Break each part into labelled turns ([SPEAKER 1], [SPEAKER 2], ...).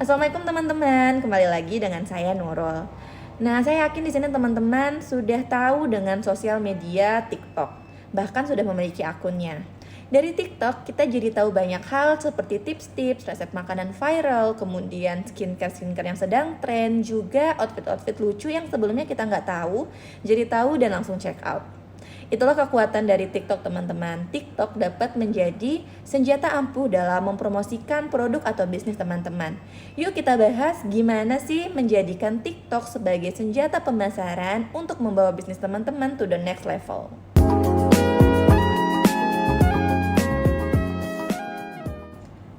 [SPEAKER 1] Assalamualaikum teman-teman, kembali lagi dengan saya Nurul. Nah, saya yakin di sini teman-teman sudah tahu dengan sosial media TikTok, bahkan sudah memiliki akunnya. Dari TikTok kita jadi tahu banyak hal seperti tips-tips, resep makanan viral, kemudian skincare yang sedang tren, juga outfit-outfit lucu yang sebelumnya kita nggak tahu, jadi tahu dan langsung check out. Itulah kekuatan dari TikTok teman-teman. TikTok dapat menjadi senjata ampuh dalam mempromosikan produk atau bisnis teman-teman. Yuk kita bahas gimana sih menjadikan TikTok sebagai senjata pemasaran untuk membawa bisnis teman-teman to the next level.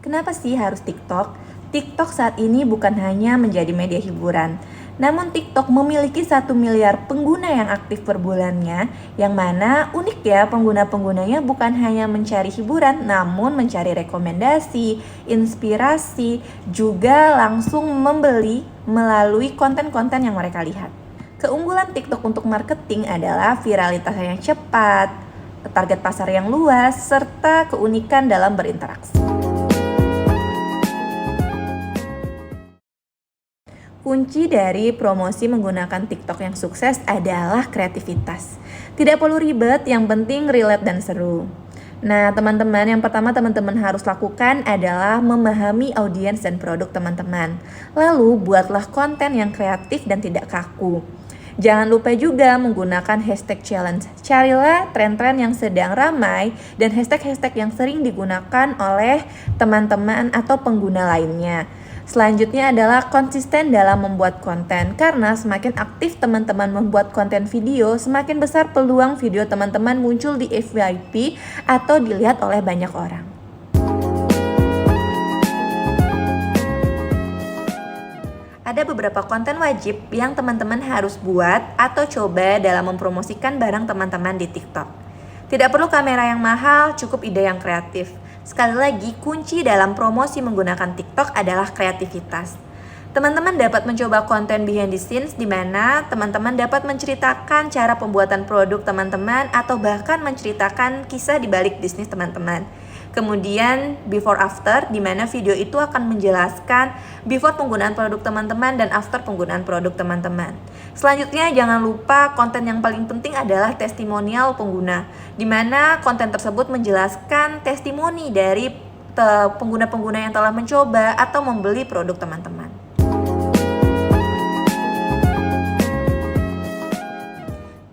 [SPEAKER 1] Kenapa sih harus TikTok? TikTok saat ini bukan hanya menjadi media hiburan, namun TikTok memiliki 1 miliar pengguna yang aktif per bulannya, yang mana unik ya, pengguna-penggunanya bukan hanya mencari hiburan, namun mencari rekomendasi, inspirasi, juga langsung membeli melalui konten-konten yang mereka lihat. Keunggulan TikTok untuk marketing adalah viralitas yang cepat, target pasar yang luas, serta keunikan dalam berinteraksi. Kunci dari promosi menggunakan TikTok yang sukses adalah kreativitas. Tidak perlu ribet, yang penting relate dan seru. Nah, teman-teman, yang pertama teman-teman harus lakukan adalah memahami audiens dan produk teman-teman. Lalu, buatlah konten yang kreatif dan tidak kaku. Jangan lupa juga menggunakan hashtag challenge. Carilah tren-tren yang sedang ramai dan hashtag-hashtag yang sering digunakan oleh teman-teman atau pengguna lainnya. Selanjutnya adalah konsisten dalam membuat konten, karena semakin aktif teman-teman membuat konten video, semakin besar peluang video teman-teman muncul di FYP atau dilihat oleh banyak orang. Ada beberapa konten wajib yang teman-teman harus buat atau coba dalam mempromosikan barang teman-teman di TikTok. Tidak perlu kamera yang mahal, cukup ide yang kreatif. Sekali lagi, kunci dalam promosi menggunakan TikTok adalah kreativitas. Teman-teman dapat mencoba konten behind the scenes di mana teman-teman dapat menceritakan cara pembuatan produk teman-teman atau bahkan menceritakan kisah di balik bisnis teman-teman. Kemudian before after, di mana video itu akan menjelaskan before penggunaan produk teman-teman dan after penggunaan produk teman-teman. Selanjutnya jangan lupa konten yang paling penting adalah testimonial pengguna, di mana konten tersebut menjelaskan testimoni dari pengguna-pengguna yang telah mencoba atau membeli produk teman-teman.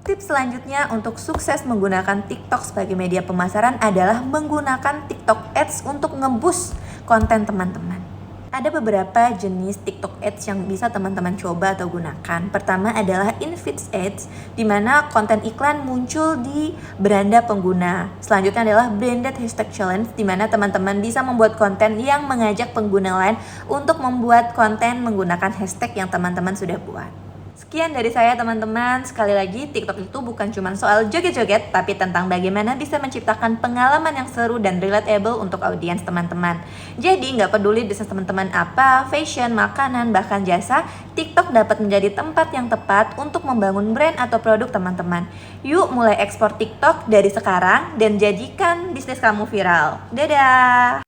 [SPEAKER 1] Tips selanjutnya untuk sukses menggunakan TikTok sebagai media pemasaran adalah menggunakan TikTok Ads untuk nge-boost konten teman-teman. Ada beberapa jenis TikTok Ads yang bisa teman-teman coba atau gunakan. Pertama adalah in-feed ads, di mana konten iklan muncul di beranda pengguna. Selanjutnya adalah branded hashtag challenge, di mana teman-teman bisa membuat konten yang mengajak pengguna lain untuk membuat konten menggunakan hashtag yang teman-teman sudah buat. Sekian dari saya teman-teman. Sekali lagi, TikTok itu bukan cuma soal joget-joget, tapi tentang bagaimana bisa menciptakan pengalaman yang seru dan relatable untuk audiens teman-teman. Jadi nggak peduli bisnis teman-teman apa, fashion, makanan, bahkan jasa, TikTok dapat menjadi tempat yang tepat untuk membangun brand atau produk teman-teman. Yuk mulai ekspor TikTok dari sekarang dan jadikan bisnis kamu viral. Dadah!